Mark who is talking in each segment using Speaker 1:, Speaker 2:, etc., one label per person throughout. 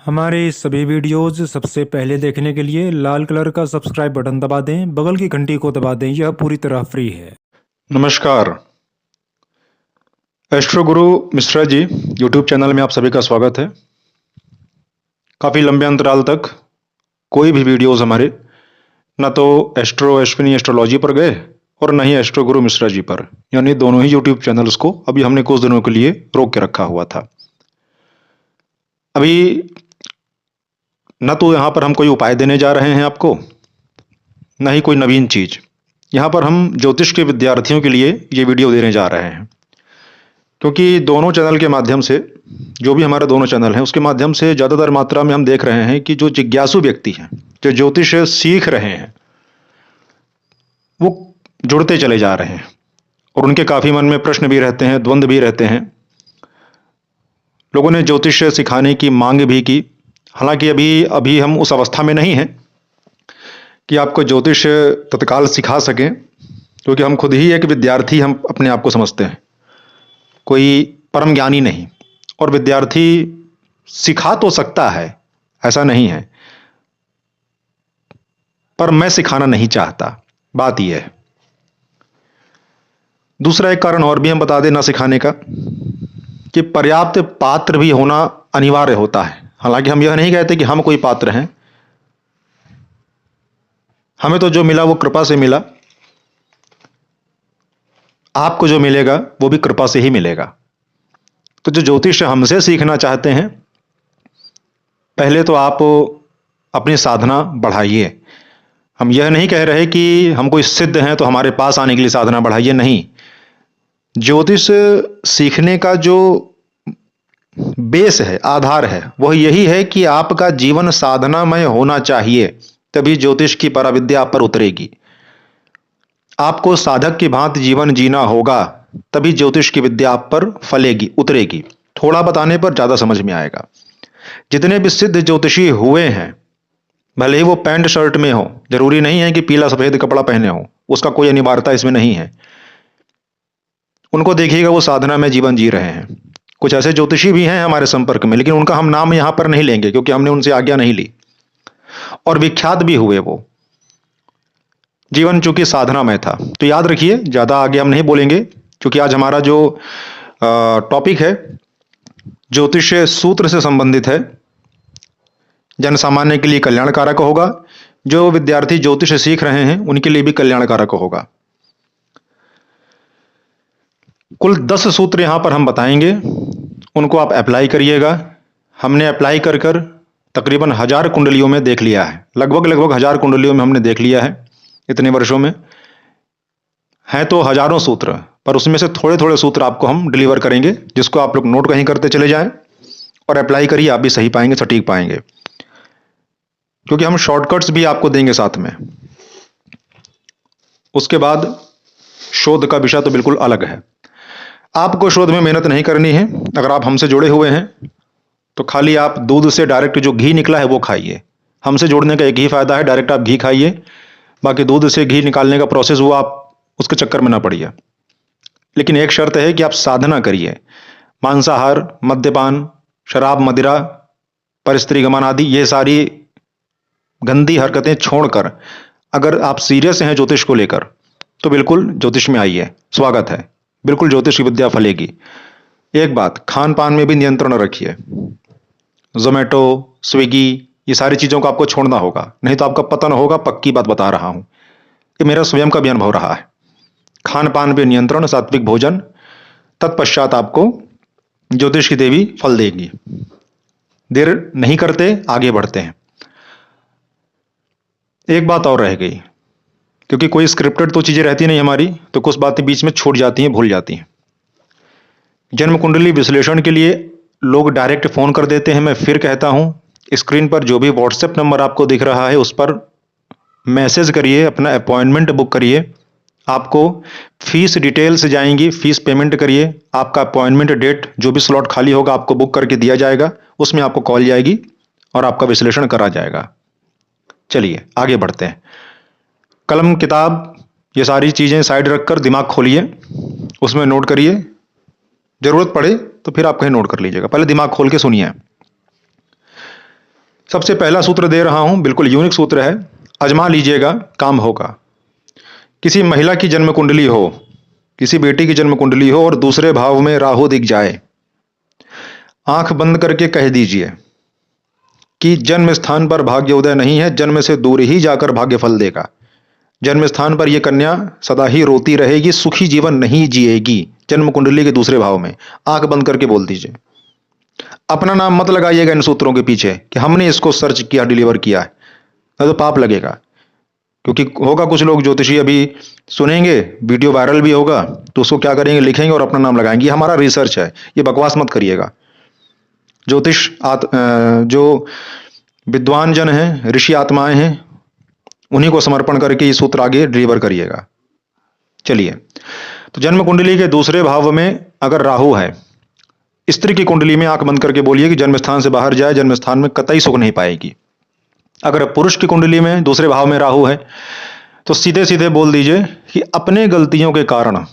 Speaker 1: हमारे सभी वीडियोज सबसे पहले देखने के लिए लाल कलर का सब्सक्राइब बटन दबा दें, बगल की घंटी को दबा दें। यह पूरी तरह फ्री है।
Speaker 2: नमस्कार। एस्ट्रो गुरु मिश्रा जी यूट्यूब चैनल में आप सभी का स्वागत है। काफ़ी लंबे अंतराल तक कोई भी वीडियोस हमारे ना तो एस्ट्रो अश्विनी एस्ट्रोलॉजी पर गए और न ही एस्ट्रो गुरु मिश्रा जी पर, यानी दोनों ही यूट्यूब चैनल्स को अभी हमने कुछ दिनों के लिए रोक के रखा हुआ था। अभी न तो यहाँ पर हम कोई उपाय देने जा रहे हैं आपको, न ही कोई नवीन चीज़। यहाँ पर हम ज्योतिष के विद्यार्थियों के लिए ये वीडियो देने जा रहे हैं, क्योंकि दोनों चैनल के माध्यम से, जो भी हमारे दोनों चैनल हैं उसके माध्यम से ज़्यादातर मात्रा में हम देख रहे हैं कि जो जिज्ञासु व्यक्ति हैं, जो ज्योतिष सीख रहे हैं, वो जुड़ते चले जा रहे हैं और उनके काफ़ी मन में प्रश्न भी रहते हैं, द्वंद्व भी रहते हैं। लोगों ने ज्योतिष सिखाने की मांग भी की। हालांकि अभी अभी हम उस अवस्था में नहीं हैं कि आपको ज्योतिष तत्काल सिखा सकें, क्योंकि हम खुद ही एक विद्यार्थी हम अपने आप को समझते हैं, कोई परम ज्ञानी नहीं। और विद्यार्थी सिखा तो सकता है, ऐसा नहीं है, पर मैं सिखाना नहीं चाहता, बात यह है। दूसरा एक कारण और भी हम बता दें ना सिखाने का, कि पर्याप्त पात्र भी होना अनिवार्य होता है। हालांकि हम यह नहीं कहते कि हम कोई पात्र हैं, हमें तो जो मिला वो कृपा से मिला, आपको जो मिलेगा वो भी कृपा से ही मिलेगा। तो जो ज्योतिष हमसे सीखना चाहते हैं, पहले तो आप अपनी साधना बढ़ाइए। हम यह नहीं कह रहे कि हम कोई सिद्ध हैं तो हमारे पास आने के लिए साधना बढ़ाइए, नहीं। ज्योतिष सीखने का जो बेस है, आधार है, वह यही है कि आपका जीवन साधनामय होना चाहिए, तभी ज्योतिष की पराविद्या आप पर उतरेगी। आपको साधक की भांति जीवन जीना होगा, तभी ज्योतिष की विद्या आप पर फलेगी, उतरेगी। थोड़ा बताने पर ज्यादा समझ में आएगा। जितने भी सिद्ध ज्योतिषी हुए हैं, भले ही वो पैंट शर्ट में हो, जरूरी नहीं है कि पीला सफेद कपड़ा पहने हो, उसका कोई अनिवार्यता इसमें नहीं है। उनको देखिएगा वो साधना में जीवन जी रहे हैं। कुछ ऐसे ज्योतिषी भी हैं हमारे संपर्क में, लेकिन उनका हम नाम यहां पर नहीं लेंगे, क्योंकि हमने उनसे आज्ञा नहीं ली, और विख्यात भी हुए वो। जीवन चूंकि साधनामय था। तो याद रखिए, ज्यादा आगे हम नहीं बोलेंगे, क्योंकि आज हमारा जो टॉपिक है ज्योतिष सूत्र से संबंधित है, जन सामान्य के लिए कल्याणकारक होगा, जो विद्यार्थी ज्योतिष सीख रहे हैं उनके लिए भी कल्याणकारक होगा। कुल 10 सूत्र यहां पर हम बताएंगे, उनको आप अप्लाई करिएगा। हमने अप्लाई कर कर तकरीबन 1000 कुंडलियों में देख लिया है, लगभग 1000 कुंडलियों में हमने देख लिया है इतने वर्षों में। हैं तो हजारों सूत्र, पर उसमें से थोड़े थोड़े सूत्र आपको हम डिलीवर करेंगे, जिसको आप लोग नोट कहीं करते चले जाएं और अप्लाई करिए, आप भी सही पाएंगे, सटीक पाएंगे। क्योंकि हम शॉर्टकट्स भी आपको देंगे साथ में। उसके बाद शोध का विषय तो बिल्कुल अलग है। आपको शोध में मेहनत नहीं करनी है। अगर आप हमसे जुड़े हुए हैं तो खाली आप दूध से डायरेक्ट जो घी निकला है वो खाइए। हमसे जुड़ने का एक ही फायदा है, डायरेक्ट आप घी खाइए। बाकी दूध से घी निकालने का प्रोसेस, वो आप उसके चक्कर में ना पड़िए। लेकिन एक शर्त है कि आप साधना करिए। मांसाहार, मद्यपान, शराब, मदिरा, परस्त्री गमन आदि ये सारी गंदी हरकतें छोड़कर अगर आप सीरियस हैं ज्योतिष को लेकर, तो बिल्कुल ज्योतिष में आइए, स्वागत है। बिल्कुल ज्योतिष की विद्या फलेगी। एक बात, खान पान में भी नियंत्रण रखिए। जोमेटो, स्विगी, ये सारी चीजों को आपको छोड़ना होगा, नहीं तो आपका पतन होगा, पक्की बात बता रहा हूं। ये मेरा स्वयं का भी अनुभव रहा है। खान पान पे नियंत्रण, सात्विक भोजन, तत्पश्चात आपको ज्योतिष की देवी फल देगी। देर नहीं करते, आगे बढ़ते हैं। एक बात और रह गई, क्योंकि कोई स्क्रिप्टेड तो चीजें रहती नहीं हमारी, तो कुछ बातें बीच में छूट जाती हैं, भूल जाती हैं। जन्म कुंडली विश्लेषण के लिए लोग डायरेक्ट फोन कर देते हैं। मैं फिर कहता हूं, स्क्रीन पर जो भी व्हाट्सएप नंबर आपको दिख रहा है उस पर मैसेज करिए, अपना अपॉइंटमेंट बुक करिए। आपको फीस डिटेल्स जाएंगी, फीस पेमेंट करिए। आपका अपॉइंटमेंट डेट, जो भी स्लॉट खाली होगा आपको बुक करके दिया जाएगा, उसमें आपको कॉल जाएगी और आपका विश्लेषण करा जाएगा। चलिए आगे बढ़ते हैं। कलम, किताब, ये सारी चीजें साइड रखकर दिमाग खोलिए, उसमें नोट करिए। जरूरत पड़े तो फिर आप कहीं नोट कर लीजिएगा, पहले दिमाग खोल के सुनिए। सबसे पहला सूत्र दे रहा हूं, बिल्कुल यूनिक सूत्र है, आजमा लीजिएगा, काम होगा। किसी महिला की जन्म कुंडली हो, किसी बेटी की जन्म कुंडली हो और दूसरे भाव में राहु दिख जाए, आंख बंद करके कह दीजिए कि जन्म स्थान पर भाग्योदय नहीं है, जन्म से दूर ही जाकर भाग्य फल देगा। जन्म स्थान पर यह कन्या सदा ही रोती रहेगी, सुखी जीवन नहीं जिएगी। जन्म कुंडली के दूसरे भाव में आंख बंद करके बोल दीजिए। अपना नाम मत लगाइएगा इन सूत्रों के पीछे कि हमने इसको सर्च किया, डिलीवर किया है, नहीं तो पाप लगेगा। क्योंकि होगा कुछ लोग ज्योतिषी अभी सुनेंगे, वीडियो वायरल भी होगा, तो उसको क्या करेंगे, लिखेंगे और अपना नाम लगाएंगे। ये हमारा रिसर्च है, ये बकवास मत करिएगा। ज्योतिष जो विद्वान जन हैं, ऋषि आत्माएं हैं, उन्हीं को समर्पण करके ये सूत्र आगे डिलीवर करिएगा। चलिए, तो जन्म कुंडली के दूसरे भाव में अगर राहु है, स्त्री की कुंडली में आंख बंद करके बोलिए कि जन्म स्थान से बाहर जाए, जन्म स्थान में कतई सुख नहीं पाएगी। अगर पुरुष की कुंडली में दूसरे भाव में राहु है, तो सीधे सीधे बोल दीजिए कि अपने गलतियों के कारण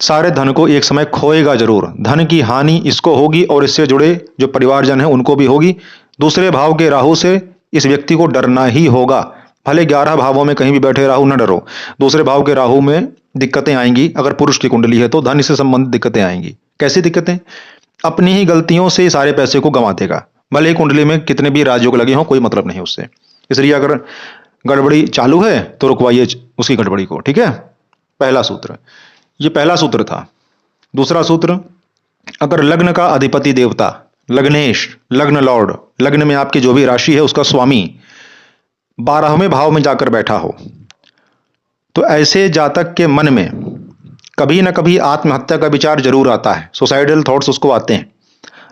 Speaker 2: सारे धन को एक समय खोएगा जरूर। धन की हानि इसको होगी और इससे जुड़े जो परिवारजन हैं उनको भी होगी। दूसरे भाव के राहु से इस व्यक्ति को डरना ही होगा। भले 11 भावों में कहीं भी बैठे राहु, न डरो। दूसरे भाव के राहु में दिक्कतें आएंगी। अगर पुरुष की कुंडली है तो धन से संबंधित दिक्कतें आएंगी। कैसी दिक्कतें? अपनी ही गलतियों से सारे पैसे को गंवा देगा। भले ही कुंडली में कितने भी राजयोग लगे हों, कोई मतलब नहीं उससे। इसलिए अगर गड़बड़ी चालू है तो रुकवाइए उसकी गड़बड़ी को। ठीक है, पहला सूत्र, ये पहला सूत्र था। दूसरा सूत्र, अगर लग्न का अधिपति देवता, लग्नेश, लग्न लॉर्ड, लग्न में आपकी जो भी राशि है उसका स्वामी 12वें भाव में जाकर बैठा हो, तो ऐसे जातक के मन में कभी ना कभी आत्महत्या का विचार जरूर आता है। सुसाइडल थॉट्स उसको आते हैं।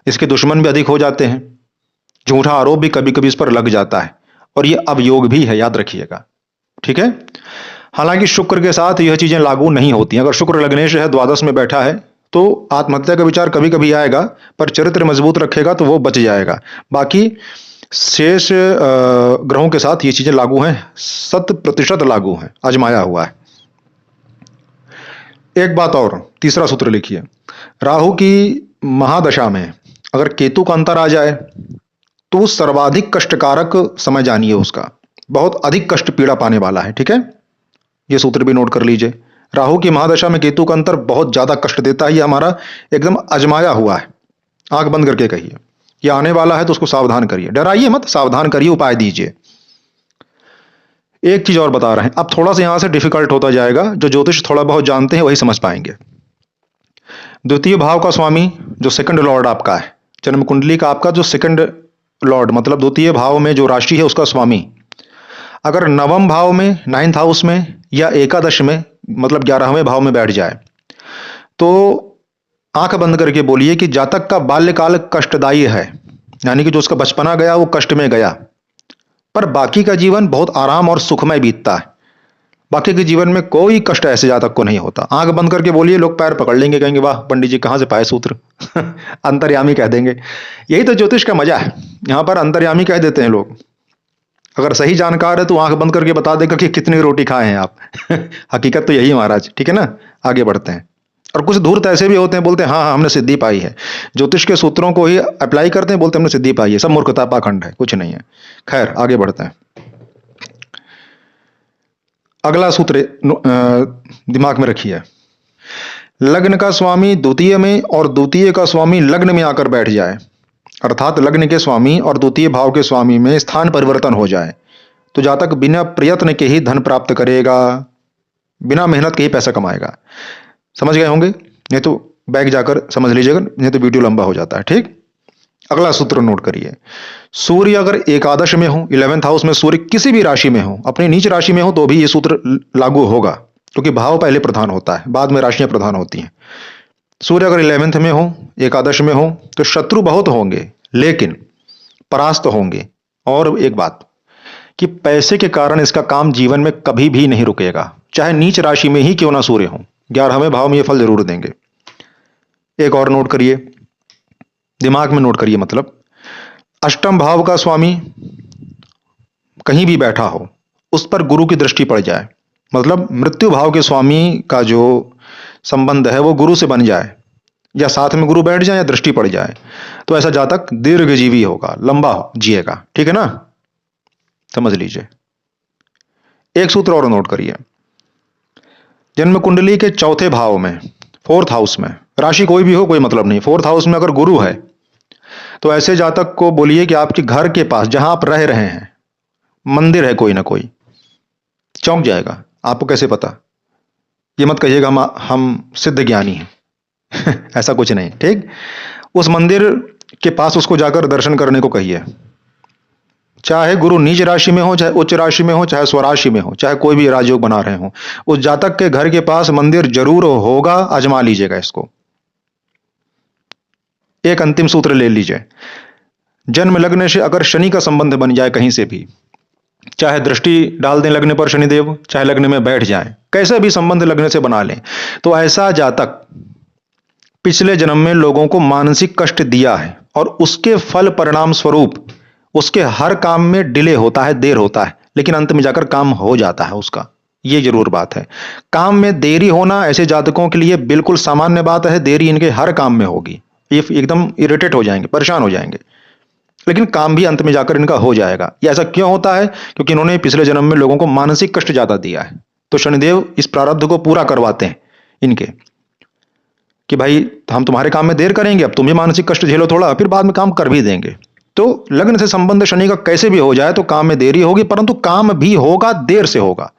Speaker 2: इसके दुश्मन भी अधिक हो जाते हैं। झूठा आरोप भी कभी कभी इस पर लग जाता है, और ये अवयोग भी है, याद रखिएगा। ठीक है, हालांकि शुक्र के साथ यह चीजें लागू नहीं होती। अगर शुक्र लग्नेश है, द्वादश में बैठा है, तो आत्महत्या का विचार कभी कभी आएगा, पर चरित्र मजबूत रखेगा तो वो बच जाएगा। बाकी शेष ग्रहों के साथ ये चीजें लागू हैं, 100% लागू हैं, आजमाया हुआ है। एक बात और, तीसरा सूत्र लिखिए, राहु की महादशा में अगर केतु का अंतर आ जाए तो सर्वाधिक कष्टकारक समय जानिए उसका, बहुत अधिक कष्ट पीड़ा पाने वाला है। ठीक है, ये सूत्र भी नोट कर लीजिए। राहु की महादशा में केतु का अंतर बहुत ज्यादा कष्ट देता है। ये हमारा एकदम आजमाया हुआ है। आंख बंद करके कहिए, ये आने वाला है तो उसको सावधान करिए, डराइए मत, सावधान करिए, उपाय दीजिए। एक चीज और बता रहे हैं, अब थोड़ा सा यहां से डिफिकल्ट होता जाएगा। जो ज्योतिष थोड़ा बहुत जानते हैं वही समझ पाएंगे। द्वितीय भाव का स्वामी जो सेकंड लॉर्ड आपका है, जन्म कुंडली का आपका जो सेकंड लॉर्ड, मतलब द्वितीय भाव में जो राशि है उसका स्वामी, अगर नवम भाव में, 9th हाउस में, या एकादश में, मतलब 11वें भाव में बैठ जाए, तो आंख बंद करके बोलिए कि जातक का बाल्यकाल कष्टदायी है, यानी कि जो उसका बचपना गया वो कष्ट में गया, पर बाकी का जीवन बहुत आराम और सुखमय बीतता है। बाकी के जीवन में कोई कष्ट ऐसे जातक को नहीं होता। आंख बंद करके बोलिए, लोग पैर पकड़ लेंगे, कहेंगे वाह पंडित जी कहां से पाए सूत्र अंतर्यामी कह देंगे। यही तो ज्योतिष का मजा है, यहां पर अंतर्यामी कह देते हैं लोग। अगर सही जानकार है तो आंख बंद करके बता देगा कि कितनी रोटी खाए हैं आप हकीकत तो यही है महाराज। ठीक है ना, आगे बढ़ते हैं। और कुछ धूर्त ऐसे भी होते हैं, बोलते हैं हाँ हाँ हमने सिद्धि पाई है, ज्योतिष के सूत्रों को ही अप्लाई करते हैं, बोलते हैं हमने सिद्धि पाई है। सब मूर्खता, पाखंड है, कुछ नहीं है। खैर आगे बढ़ते हैं। अगला सूत्र दिमाग में रखिए, लग्न का स्वामी द्वितीय में और द्वितीय का स्वामी लग्न में आकर बैठ जाए, अर्थात लग्न के स्वामी और द्वितीय भाव के स्वामी में स्थान परिवर्तन हो जाए, तो जातक बिना प्रयत्न के ही धन प्राप्त करेगा, बिना मेहनत के ही पैसा कमाएगा। समझ गए होंगे? नहीं तो बैक जाकर समझ लीजिएगा, नहीं तो वीडियो लंबा हो जाता है। ठीक, अगला सूत्र नोट करिए, सूर्य अगर एकादश में हो, 11th हाउस में सूर्य किसी भी राशि में हो, अपनी नीच राशि में हो, तो भी ये सूत्र लागू होगा, क्योंकि भाव पहले प्रधान होता है, बाद में राशियां प्रधान होती हैं। सूर्य अगर 11th में हो, एकादश में हो, तो शत्रु बहुत होंगे लेकिन परास्त होंगे। और एक बात कि पैसे के कारण इसका काम जीवन में कभी भी नहीं रुकेगा, चाहे नीच राशि में ही क्यों ना सूर्य हो, 11वें भाव में ये फल जरूर देंगे। एक और नोट करिए, दिमाग में नोट करिए, मतलब अष्टम भाव का स्वामी कहीं भी बैठा हो, उस पर गुरु की दृष्टि पड़ जाए, मतलब मृत्यु भाव के स्वामी का जो संबंध है वो गुरु से बन जाए, या साथ में गुरु बैठ जाए या दृष्टि पड़ जाए, तो ऐसा जातक दीर्घजीवी होगा, लंबा जिएगा। ठीक है ना, समझ लीजिए। एक सूत्र और नोट करिए। जन्म कुंडली के चौथे भाव में, फोर्थ हाउस में, राशि कोई भी हो कोई मतलब नहीं, फोर्थ हाउस में अगर गुरु है तो ऐसे जातक को बोलिए कि आपके घर के पास जहां आप रह रहे हैं मंदिर है कोई ना कोई, चौंक जाएगा। आपको कैसे पता? ये मत कहिएगा हम सिद्ध ज्ञानी हैं ऐसा कुछ नहीं। ठीक, उस मंदिर के पास उसको जाकर दर्शन करने को कहिए। चाहे गुरु नीच राशि में हो, चाहे उच्च राशि में हो, चाहे स्वराशि में हो, चाहे कोई भी राजयोग बना रहे हो, उस जातक के घर के पास मंदिर जरूर होगा। आजमा लीजिएगा इसको। एक अंतिम सूत्र ले लीजिए। जन्म लग्न से अगर शनि का संबंध बन जाए कहीं से भी, चाहे दृष्टि डाल दें लग्न पर शनिदेव, चाहे लग्न में बैठ जाए, कैसे भी संबंध लग्न से बना लें, तो ऐसा जातक पिछले जन्म में लोगों को मानसिक कष्ट दिया है और उसके फल परिणाम स्वरूप उसके हर काम में डिले होता है, देर होता है, लेकिन अंत में जाकर काम हो जाता है उसका। ये जरूर बात है। काम में देरी होना ऐसे जातकों के लिए बिल्कुल सामान्य बात है। देरी इनके हर काम में होगी, ये एकदम इरिटेट हो जाएंगे, परेशान हो जाएंगे, लेकिन काम भी अंत में जाकर इनका हो जाएगा। ये ऐसा क्यों होता है? क्योंकि इन्होंने पिछले जन्म में लोगों को मानसिक कष्ट ज्यादा दिया है। तो शनिदेव इस प्रारब्ध को पूरा करवाते हैं इनके कि भाई हम तुम्हारे काम में देर करेंगे, अब तुम भी मानसिक कष्ट झेलो थोड़ा, फिर बाद में काम कर भी देंगे। तो लग्न से संबंध शनि का कैसे भी हो जाए तो काम में देरी होगी, परंतु काम भी होगा, देर से होगा।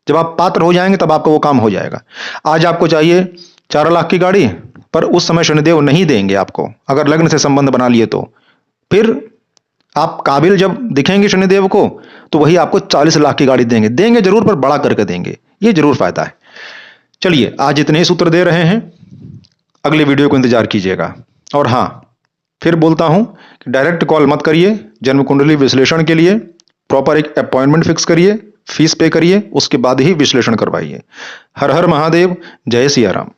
Speaker 2: जब आप पात्र हो जाएंगे तब आपका वो काम हो जाएगा। आज आपको चाहिए 4 लाख की गाड़ी, पर उस समय शनिदेव नहीं देंगे आपको, अगर लग्न से संबंध बना लिए तो। फिर आप काबिल जब दिखेंगे शनिदेव को तो वही आपको 40 लाख की गाड़ी देंगे। देंगे जरूर, पर बड़ा करके देंगे, ये जरूर फायदा है। चलिए, आज इतने ही सूत्र दे रहे हैं, अगले वीडियो को इंतजार कीजिएगा। और हाँ, फिर बोलता हूं कि डायरेक्ट कॉल मत करिए। जन्म कुंडली विश्लेषण के लिए प्रॉपर एक अपॉइंटमेंट फिक्स करिए, फीस पे करिए, उसके बाद ही विश्लेषण करवाइए। हर हर महादेव, जय सिया राम।